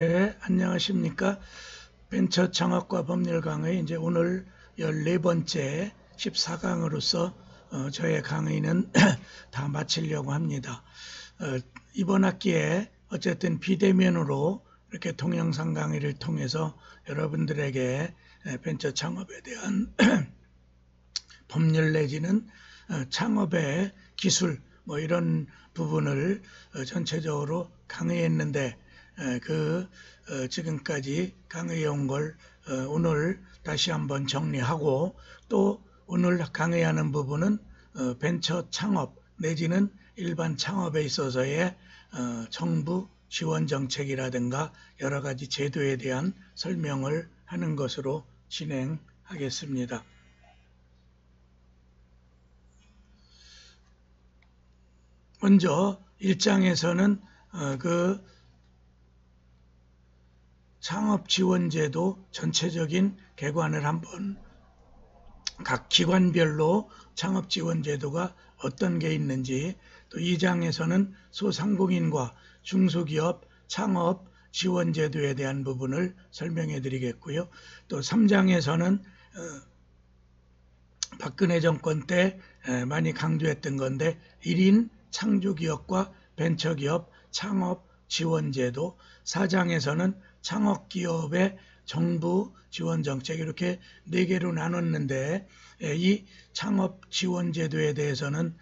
네, 안녕하십니까. 벤처 창업과 법률 강의 이제 오늘 14번째 14강으로서 저의 강의는 다 마치려고 합니다. 이번 학기에 어쨌든 비대면으로 이렇게 동영상 강의를 통해서 여러분들에게 벤처 창업에 대한 법률 내지는 창업의 기술 뭐 이런 부분을 전체적으로 강의했는데 지금까지 강의해 온 걸 오늘 다시 한번 정리하고 또 오늘 강의하는 부분은 벤처 창업 내지는 일반 창업에 있어서의 정부 지원 정책이라든가 여러 가지 제도에 대한 설명을 하는 것으로 진행하겠습니다. 먼저 1장에서는 창업지원제도 전체적인 개관을 한번 각 기관별로 창업지원제도가 어떤 게 있는지, 또 2장에서는 소상공인과 중소기업 창업지원제도에 대한 부분을 설명해 드리겠고요. 또 3장에서는 박근혜 정권 때 많이 강조했던 건데 1인 창조기업과 벤처기업 창업지원제도, 4장에서는 창업기업의 정부 지원 정책, 이렇게 4개로 나눴는데 이 창업지원제도에 대해서는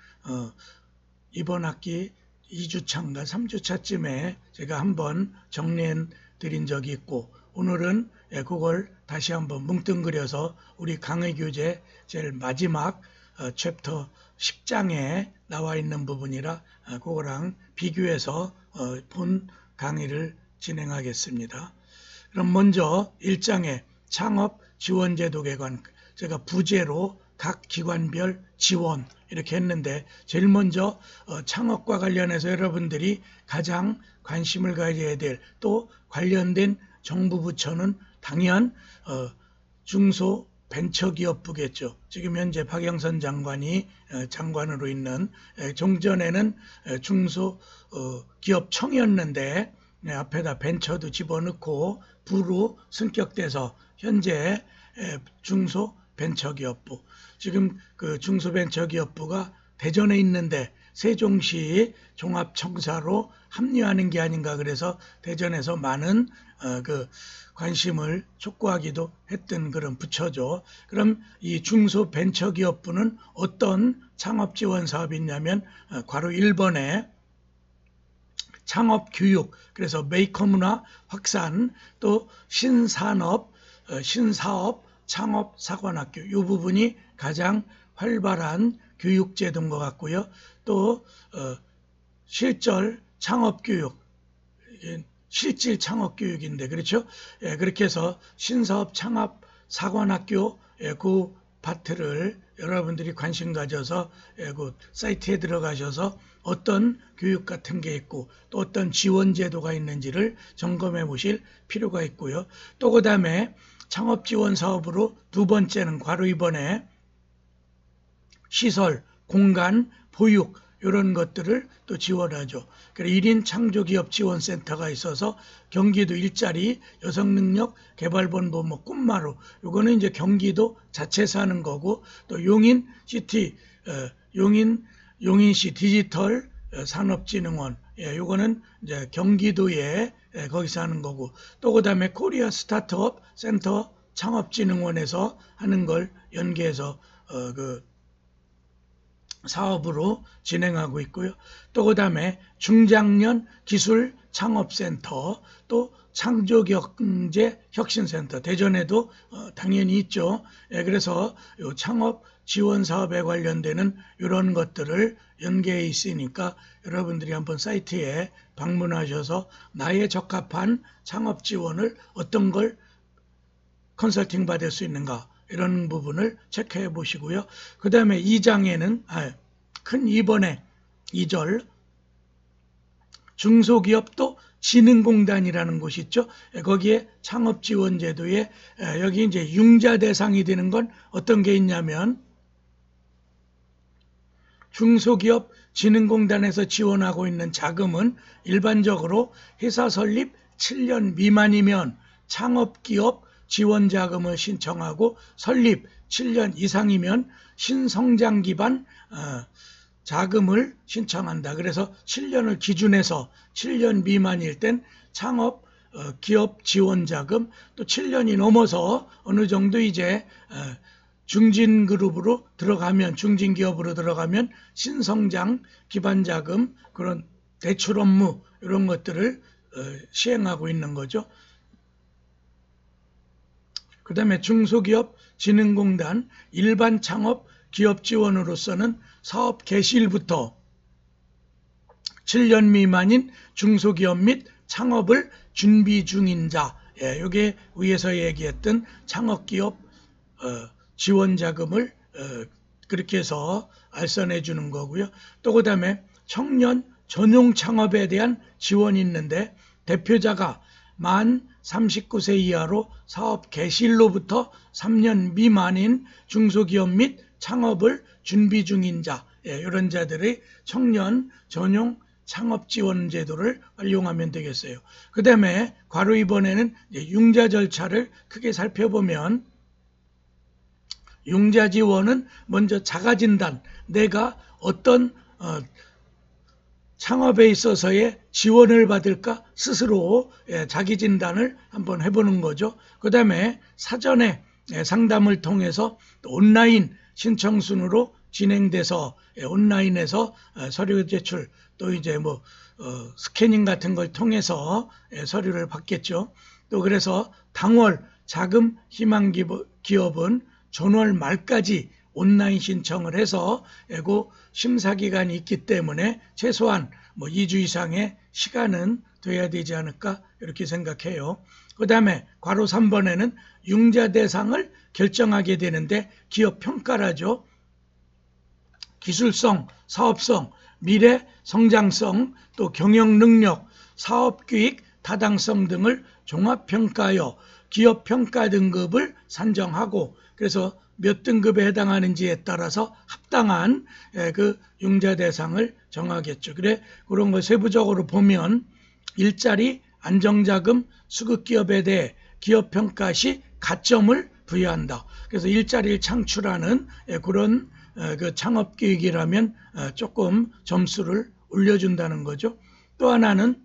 이번 학기 2주차인가 3주차쯤에 제가 한번 정리해 드린 적이 있고, 오늘은 그걸 다시 한번 뭉뚱그려서 우리 강의 교재 제일 마지막 챕터 10장에 나와 있는 부분이라 그거랑 비교해서 본 강의를 진행하겠습니다. 그럼 먼저 1장에 창업지원제도 개관, 제가 부제로 각 기관별 지원 이렇게 했는데, 제일 먼저 창업과 관련해서 여러분들이 가장 관심을 가져야 될 또 관련된 정부 부처는 당연 중소벤처기업부겠죠. 지금 현재 박영선 장관이 장관으로 있는, 종전에는 중소기업청이었는데 앞에다 벤처도 집어넣고 부로 승격돼서 현재 중소벤처기업부, 지금 그 중소벤처기업부가 대전에 있는데 세종시 종합청사로 합류하는 게 아닌가, 그래서 대전에서 많은 관심을 촉구하기도 했던 그런 부처죠. 그럼 이 중소벤처기업부는 어떤 창업지원 사업이 있냐면 괄호 1번에 창업교육, 그래서 메이커 문화 확산, 또 신산업, 신사업, 창업사관학교, 이 부분이 가장 활발한 교육제도인 것 같고요. 또 실절 창업교육, 실질 창업교육인데, 그렇죠? 그렇게 해서 신사업 창업사관학교 그 파트를 여러분들이 관심 가져서 그 사이트에 들어가셔서 어떤 교육 같은 게 있고 또 어떤 지원 제도가 있는지를 점검해 보실 필요가 있고요. 또 그 다음에 창업지원 사업으로 두 번째는 괄호 2번에 시설, 공간, 보육 이런 것들을 또 지원하죠. 그래서 1인 창조기업지원센터가 있어서 경기도 일자리 여성능력개발본부 뭐 꿈마루, 이거는 이제 경기도 자체에서 하는 거고, 또 용인시티 용인시 디지털 산업진흥원, 이거는 이제 경기도에 거기서 하는 거고, 또 그다음에 코리아 스타트업 센터 창업진흥원에서 하는 걸 연계해서 사업으로 진행하고 있고요. 또 그 다음에 중장년 기술 창업센터, 또 창조경제혁신센터, 대전에도 당연히 있죠. 그래서 창업 지원 사업에 관련되는 이런 것들을 연계해 있으니까 여러분들이 한번 사이트에 방문하셔서 나에 적합한 창업 지원을 어떤 걸 컨설팅 받을 수 있는가, 이런 부분을 체크해 보시고요. 그 다음에 2장에는 큰 2번에 2절 중소기업도 진흥공단이라는 곳이 있죠. 거기에 창업지원제도에 여기 이제 융자 대상이 되는 건 어떤 게 있냐면 중소기업 진흥공단에서 지원하고 있는 자금은 일반적으로 회사 설립 7년 미만이면 창업기업 지원자금을 신청하고 설립 7년 이상이면 신성장 기반 자금을 신청한다. 그래서 7년을 기준해서 7년 미만일 땐 창업 기업 지원자금, 또 7년이 넘어서 어느 정도 이제 중진그룹으로 들어가면, 중진기업으로 들어가면 신성장 기반자금, 그런 대출 업무 이런 것들을 시행하고 있는 거죠. 그 다음에 중소기업진흥공단 일반 창업 기업 지원으로서는 사업 개시일부터 7년 미만인 중소기업 및 창업을 준비 중인 자, 이게 위에서 얘기했던 창업기업 지원자금을 그렇게 해서 알선해 주는 거고요. 또 그 다음에 청년 전용 창업에 대한 지원이 있는데, 대표자가 만 39세 이하로 사업 개시일로부터 3년 미만인 중소기업 및 창업을 준비 중인 자, 이런 자들의 청년 전용 창업 지원 제도를 활용하면 되겠어요. 그 다음에 괄호 2번에는 융자 절차를 크게 살펴보면, 융자 지원은 먼저 자가진단, 내가 어떤 창업에 있어서의 지원을 받을까 스스로 자기 진단을 한번 해보는 거죠. 그 다음에 사전에 상담을 통해서 온라인 신청순으로 진행돼서 온라인에서 서류 제출, 또 이제 뭐 스캐닝 같은 걸 통해서 서류를 받겠죠. 또 그래서 당월 자금 희망 기업은 전월 말까지 온라인 신청을 해서 그 심사 기간이 있기 때문에 최소한 뭐 2주 이상의 시간은 돼야 되지 않을까 이렇게 생각해요. 그 다음에 괄호 3번에는 융자 대상을 결정하게 되는데, 기업 평가라죠. 기술성, 사업성, 미래 성장성, 또 경영 능력, 사업 기획, 타당성 등을 종합 평가하여 기업 평가 등급을 산정하고, 그래서 몇 등급에 해당하는지에 따라서 합당한 그 융자 대상을 정하겠죠. 그래, 그런 걸 세부적으로 보면 일자리, 안정자금, 수급기업에 대해 기업 평가 시 가점을 부여한다. 그래서 일자리를 창출하는 그런 그 창업기획이라면 조금 점수를 올려준다는 거죠. 또 하나는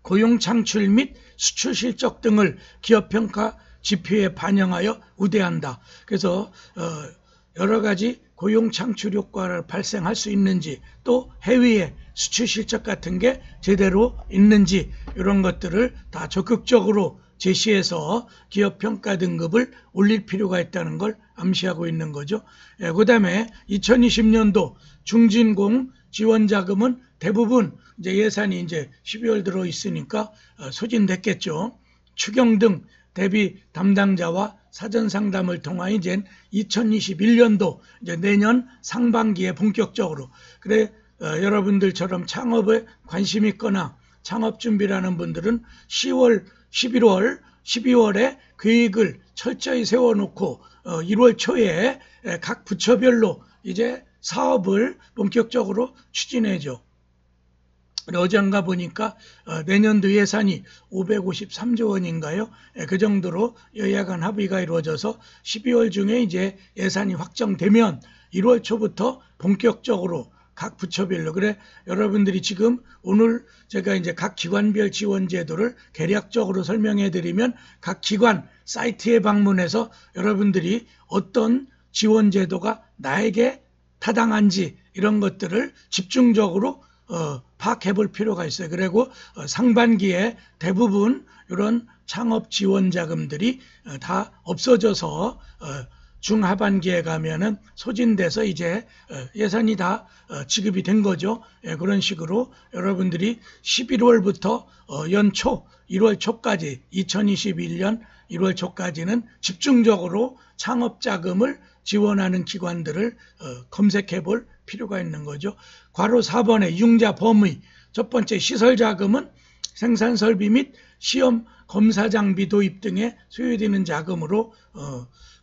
고용 창출 및 수출 실적 등을 기업 평가 지표에 반영하여 우대한다. 그래서 여러 가지 고용 창출 효과를 발생할 수 있는지, 또 해외에 수출 실적 같은 게 제대로 있는지, 이런 것들을 다 적극적으로 제시해서 기업 평가 등급을 올릴 필요가 있다는 걸 암시하고 있는 거죠. 그 다음에 2020년도 중진공 지원자금은 대부분 이제 예산이 이제 12월 들어 있으니까 소진됐겠죠. 추경 등 대비 담당자와 사전 상담을 통한 이제 2021년도 이제 내년 상반기에 본격적으로, 그래 여러분들처럼 창업에 관심 있거나 창업 준비라는 분들은 10월, 11월, 12월에 계획을 철저히 세워놓고 1월 초에 각 부처별로 이제 사업을 본격적으로 추진해죠. 어젠가 보니까 내년도 예산이 553조 원인가요? 그 정도로 여야 간 합의가 이루어져서 12월 중에 이제 예산이 확정되면 1월 초부터 본격적으로 각 부처별로, 그래 여러분들이 지금 오늘 제가 이제 각 기관별 지원 제도를 개략적으로 설명해 드리면 각 기관 사이트에 방문해서 여러분들이 어떤 지원 제도가 나에게 타당한지 이런 것들을 집중적으로 파악해 볼 필요가 있어요. 그리고 상반기에 대부분 이런 창업 지원 자금들이 다 없어져서 중하반기에 가면은 소진돼서 이제 예산이 다 지급이 된 거죠. 그런 식으로 여러분들이 11월부터 연초 1월 초까지 2021년 1월 초까지는 집중적으로 창업 자금을 지원하는 기관들을 검색해 볼 필요가 있는 거죠. 괄호 4번의 융자 범위, 첫 번째 시설 자금은 생산 설비 및 시험 검사 장비 도입 등에 소요되는 자금으로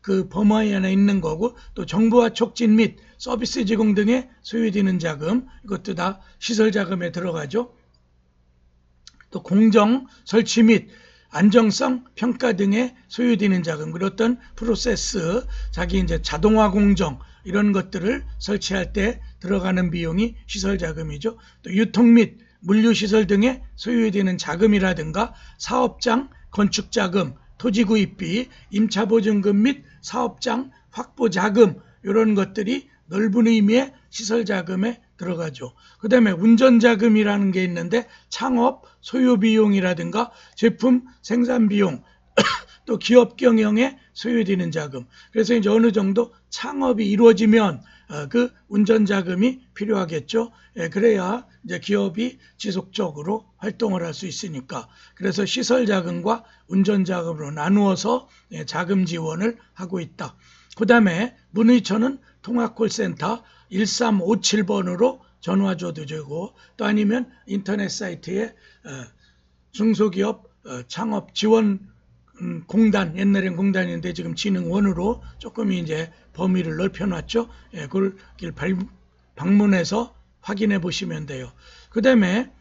그 범위 안에 있는 거고, 또 정보화 촉진 및 서비스 제공 등에 소요되는 자금, 이것도 다 시설 자금에 들어가죠. 또 공정 설치 및 안정성 평가 등에 소요되는 자금, 그리고 어떤 프로세스, 자기 이제 자동화 공정 이런 것들을 설치할 때 들어가는 비용이 시설 자금이죠. 또 유통 및 물류 시설 등에 소요되는 자금이라든가 사업장 건축 자금, 토지 구입비, 임차 보증금 및 사업장 확보 자금, 이런 것들이 넓은 의미의 시설 자금에 들어가죠. 그 다음에 운전 자금이라는 게 있는데 창업 소요 비용이라든가 제품 생산 비용 또 기업 경영에 소요되는 자금. 그래서 이제 어느 정도 창업이 이루어지면 그 운전 자금이 필요하겠죠. 그래야 이제 기업이 지속적으로 활동을 할 수 있으니까. 그래서 시설 자금과 운전 자금으로 나누어서 자금 지원을 하고 있다. 그 다음에 문의처는 통합콜센터 1357번으로 전화 줘도 되고, 또 아니면 인터넷 사이트에 중소기업 창업 지원 공단, 옛날엔 공단인데 지금 진흥원으로 조금 이제 범위를 넓혀놨죠. 그걸 방문해서 확인해 보시면 돼요. 그 다음에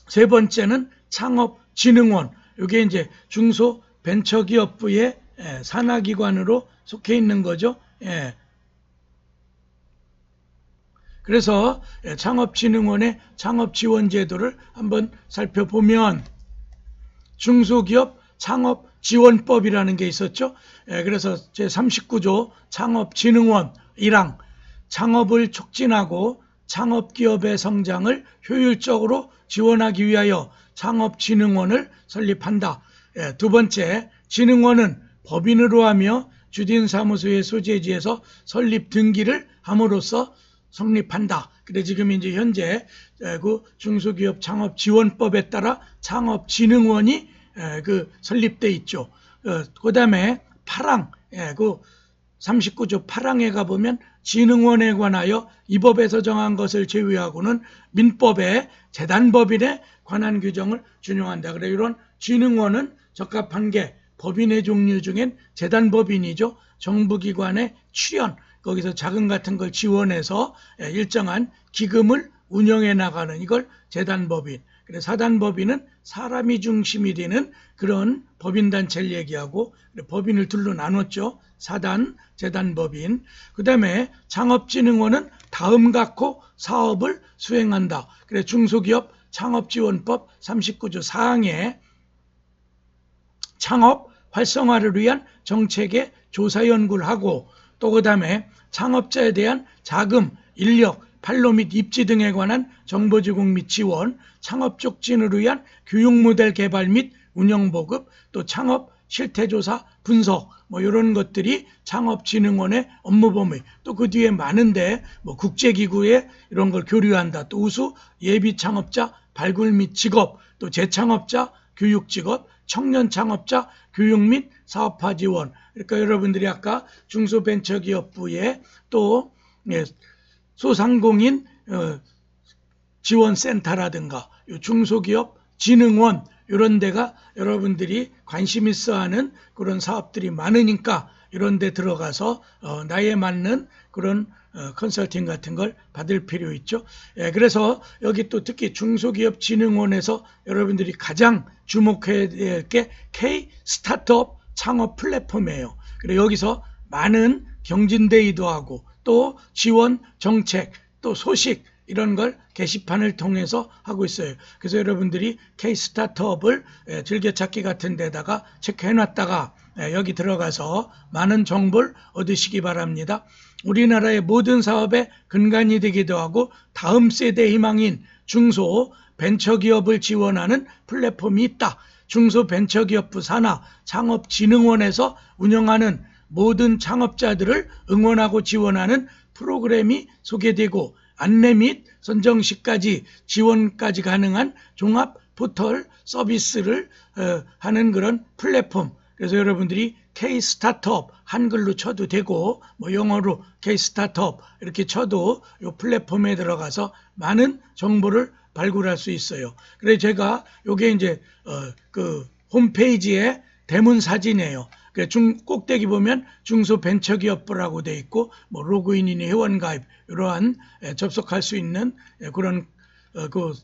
세 번째는 창업진흥원. 이게 이제 중소벤처기업부의 산하기관으로 속해 있는 거죠. 그래서 창업진흥원의 창업지원제도를 한번 살펴보면 중소기업 창업지원법이라는 게 있었죠. 그래서 제39조 창업진흥원 1항 창업을 촉진하고 창업기업의 성장을 효율적으로 지원하기 위하여 창업진흥원을 설립한다. 두 번째, 진흥원은 법인으로 하며 주진사무소의 소재지에서 설립 등기를 함으로써 성립한다. 그래 지금 이제 현재 그 중소기업 창업지원법에 따라 창업진흥원이 설립돼 있죠. 그 다음에 8항, 그 39조 8항에 가보면 진흥원에 관하여 이 법에서 정한 것을 제외하고는 민법의 재단법인에 관한 규정을 준용한다. 그래 이런 진흥원은 적합한 게 법인의 종류 중엔 재단법인이죠. 정부기관의 출연, 거기서 자금 같은 걸 지원해서 일정한 기금을 운영해 나가는 이걸 재단법인. 그래서 사단법인은 사람이 중심이 되는 그런 법인단체를 얘기하고 법인을 둘로 나눴죠. 사단, 재단법인. 그 다음에 창업진흥원은 다음 각호 사업을 수행한다. 그래 중소기업 창업지원법 39조 4항에 창업 활성화를 위한 정책의 조사 연구를 하고 또 그 다음에 창업자에 대한 자금, 인력, 판로 및 입지 등에 관한 정보 제공 및 지원, 창업 촉진을 위한 교육 모델 개발 및 운영 보급, 또 창업 실태조사 분석, 뭐 이런 것들이 창업진흥원의 업무 범위. 또 그 뒤에 많은데 뭐 국제기구에 이런 걸 교류한다. 또 우수 예비 창업자 발굴 및 직업, 또 재창업자 교육 직업, 청년 창업자 교육 및 사업화 지원. 그러니까 여러분들이 아까 중소벤처기업부에 또 소상공인 지원센터라든가 중소기업 진흥원 이런 데가 여러분들이 관심 있어 하는 그런 사업들이 많으니까 이런 데 들어가서 나에 맞는 그런 컨설팅 같은 걸 받을 필요 있죠. 그래서 여기 또 특히 중소기업진흥원에서 여러분들이 가장 주목해야 될 게 K 스타트업 창업 플랫폼이에요. 그리고 여기서 많은 경진대회도 하고 또 지원 정책 또 소식 이런 걸 게시판을 통해서 하고 있어요. 그래서 여러분들이 K-스타트업을 즐겨찾기 같은 데다가 체크해놨다가 여기 들어가서 많은 정보를 얻으시기 바랍니다. 우리나라의 모든 사업의 근간이 되기도 하고 다음 세대 희망인 중소 벤처기업을 지원하는 플랫폼이 있다. 중소벤처기업부 산하 창업진흥원에서 운영하는 모든 창업자들을 응원하고 지원하는 프로그램이 소개되고 안내 및 선정시까지 지원까지 가능한 종합 포털 서비스를 하는 그런 플랫폼. 그래서 여러분들이 K-스타트업 한글로 쳐도 되고 뭐 영어로 K-스타트업 이렇게 쳐도 이 플랫폼에 들어가서 많은 정보를 발굴할 수 있어요. 그래서 제가 요게 이제 그 홈페이지에 대문 사진이에요. 꼭대기 보면 중소벤처기업부라고 돼 있고 뭐 로그인이니 회원가입 이러한 접속할 수 있는 그런 그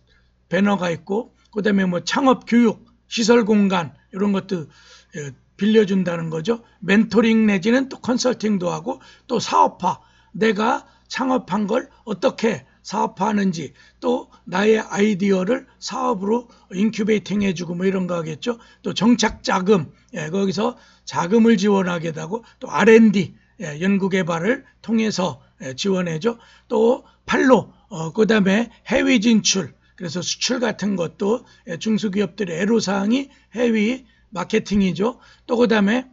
배너가 있고 그다음에 뭐 창업 교육, 시설 공간 이런 것도 빌려준다는 거죠. 멘토링 내지는 또 컨설팅도 하고 또 사업화, 내가 창업한 걸 어떻게 사업화하는지 또 나의 아이디어를 사업으로 인큐베이팅 해주고 뭐 이런 거 하겠죠. 또 정착 자금, 거기서 자금을 지원하게 되고 또 R&D, 연구개발을 통해서 지원해줘. 또 팔로, 그 다음에 해외 진출, 그래서 수출 같은 것도 중소기업들의 애로사항이 해외 마케팅이죠. 또 그 다음에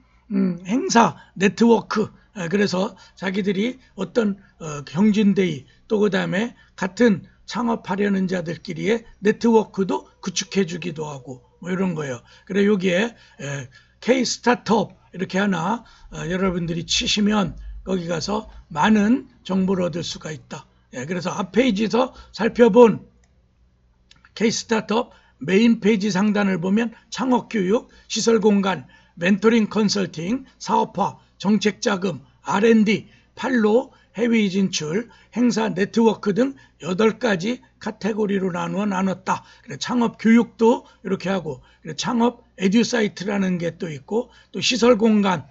행사, 네트워크, 그래서 자기들이 어떤 경진대회, 또 그 다음에 같은 창업하려는 자들끼리의 네트워크도 구축해 주기도 하고 뭐 이런 거예요. 그래 여기에 K 스타트업 이렇게 하나 여러분들이 치시면 거기 가서 많은 정보를 얻을 수가 있다. 그래서 앞 페이지에서 살펴본 K 스타트업 메인 페이지 상단을 보면 창업교육, 시설공간, 멘토링 컨설팅, 사업화, 정책자금, R&D, 팔로, 해외 진출, 행사 네트워크 등 8가지 카테고리로 나눴다. 그래 창업교육도 이렇게 하고, 그래 창업 에듀사이트라는 게 또 있고, 또 시설공간,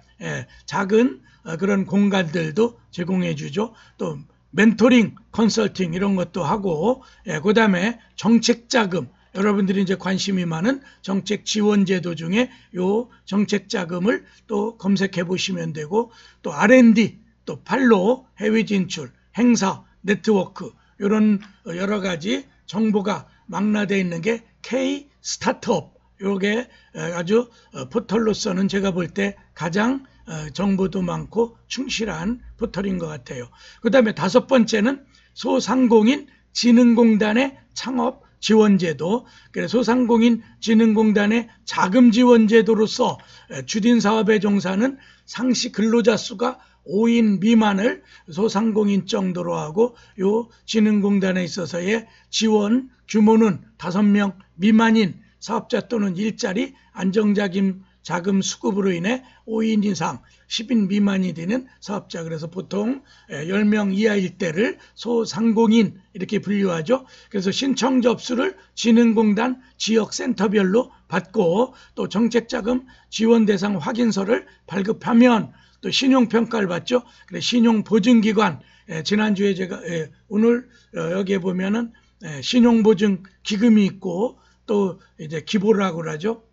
작은 그런 공간들도 제공해 주죠. 또 멘토링 컨설팅 이런 것도 하고, 그 다음에 정책자금, 여러분들이 이제 관심이 많은 정책 지원 제도 중에 요 정책 자금을 또 검색해 보시면 되고, 또 R&D, 또 팔로, 해외 진출, 행사, 네트워크 이런 여러 가지 정보가 망라되어 있는 게 K 스타트업. 요게 아주 포털로서는 제가 볼 때 가장 정보도 많고 충실한 포털인 것 같아요. 그 다음에 5번째는 소상공인 진흥공단의 창업 지원제도. 그래서 소상공인 진흥공단의 자금 지원제도로서 주딘 사업에 종사하는 상시 근로자 수가 5인 미만을 소상공인 정도로 하고, 요 진흥공단에 있어서의 지원 규모는 5명 미만인 사업자 또는 일자리 안정자금 수급으로 인해 5인 이상 10인 미만이 되는 사업자. 그래서 보통 10명 이하일 때를 소상공인 이렇게 분류하죠. 그래서 신청 접수를 진흥공단 지역센터별로 받고, 또 정책자금 지원 대상 확인서를 발급하면 또 신용평가를 받죠. 그래 신용보증기관, 지난주에 제가 오늘 여기에 보면은 신용보증기금이 있고, 또 이제 기보라고 그러죠.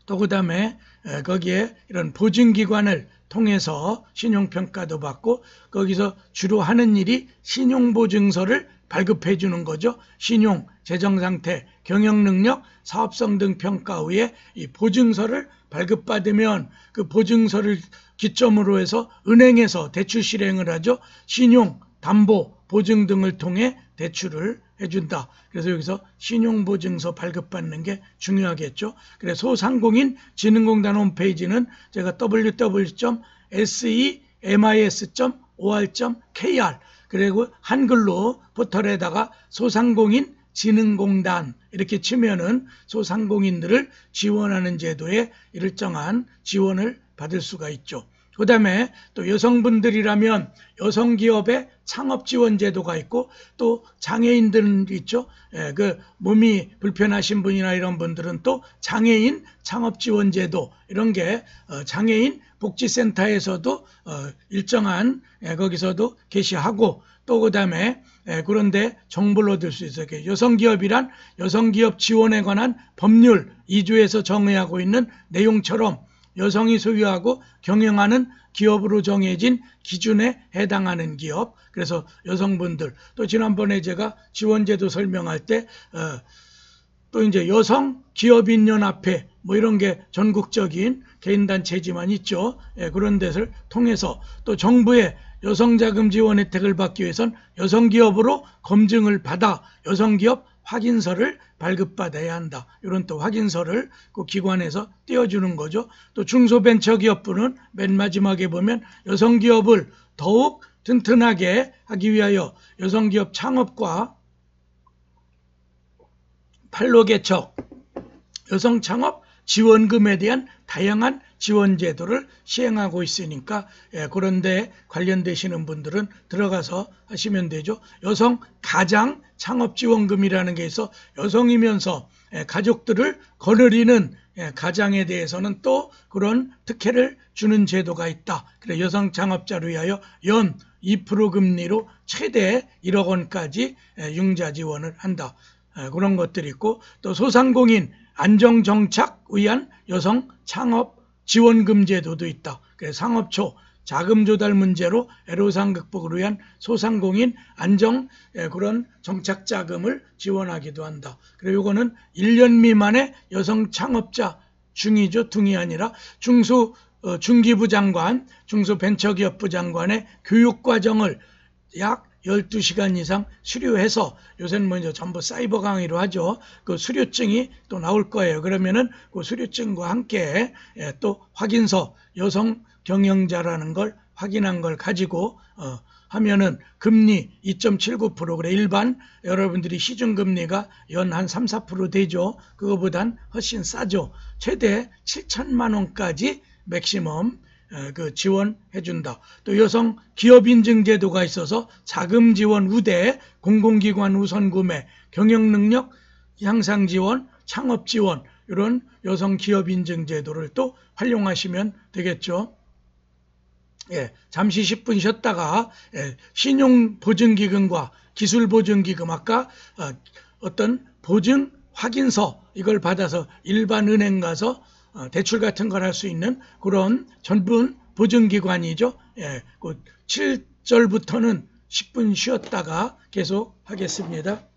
또 그 다음에 거기에 이런 보증기관을 통해서 신용평가도 받고, 거기서 주로 하는 일이 신용보증서를 발급해 주는 거죠. 신용, 재정상태, 경영능력, 사업성 등 평가 후에 이 보증서를 발급받으면 그 보증서를 기점으로 해서 은행에서 대출 실행을 하죠. 신용, 담보, 보증 등을 통해 대출을 해준다. 그래서 여기서 신용보증서 발급받는 게 중요하겠죠. 그래서 소상공인 진흥공단 홈페이지는 제가 www.semis.or.kr 그리고 한글로 포털에다가 소상공인 진흥공단 이렇게 치면은 소상공인들을 지원하는 제도에 일정한 지원을 받을 수가 있죠. 그 다음에 또 여성분들이라면 여성기업의 창업지원제도가 있고, 또 장애인들 있죠. 그 몸이 불편하신 분이나 이런 분들은 또 장애인 창업지원제도 이런 게 장애인 복지센터에서도 일정한 거기서도 게시하고, 또 그 다음에 그런데 정보를 얻을 수 있어요. 여성기업이란 여성기업 지원에 관한 법률 2조에서 정의하고 있는 내용처럼 여성이 소유하고 경영하는 기업으로 정해진 기준에 해당하는 기업. 그래서 여성분들, 또 지난번에 제가 지원제도 설명할 때 또 이제 여성기업인연합회 뭐 이런 게 전국적인 개인단체지만 있죠. 그런 데를 통해서 또 정부의 여성자금 지원 혜택을 받기 위해선 여성기업으로 검증을 받아 여성기업 확인서를 발급받아야 한다. 이런 또 확인서를 그 기관에서 띄워주는 거죠. 또 중소벤처기업부는 맨 마지막에 보면 여성기업을 더욱 튼튼하게 하기 위하여 여성기업 창업과 판로 개척, 여성창업 지원금에 대한 다양한 지원 제도를 시행하고 있으니까 그런데 관련되시는 분들은 들어가서 하시면 되죠. 여성 가장 창업지원금이라는 게 있어 여성이면서 가족들을 거느리는 가장에 대해서는 또 그런 특혜를 주는 제도가 있다. 그래 여성 창업자를 위하여 연 2% 금리로 최대 1억 원까지 융자 지원을 한다. 그런 것들이 있고 또 소상공인 안정정착 위한 여성 창업 지원금 제도도 있다. 그래서 상업초 자금 조달 문제로 애로사항 극복을 위한 소상공인 안정 그런 정착 자금을 지원하기도 한다. 그리고 이거는 1년 미만의 여성 창업자 중이죠. 둥이 아니라 중기부 장관, 중소벤처기업부 장관의 교육과정을 약 12시간 이상 수료해서 요새는 먼저 전부 사이버 강의로 하죠. 그 수료증이 또 나올 거예요. 그러면은 그 수료증과 함께 또 확인서 여성 경영자라는 걸 확인한 걸 가지고 하면은 금리 2.79% 그래 일반 여러분들이 시중금리가 연 한 3, 4% 되죠. 그거보단 훨씬 싸죠. 최대 7천만 원까지 맥시멈 그 지원해 준다. 또 여성 기업 인증 제도가 있어서 자금 지원 우대, 공공기관 우선 구매, 경영 능력 향상 지원, 창업 지원 이런 여성 기업 인증 제도를 또 활용하시면 되겠죠. 잠시 10분 쉬었다가 신용보증기금과 기술보증기금 아까 어떤 보증 확인서 이걸 받아서 일반 은행 가서 대출 같은 걸 할 수 있는 그런 전문 보증기관이죠. 그 7절부터는 10분 쉬었다가 계속 하겠습니다.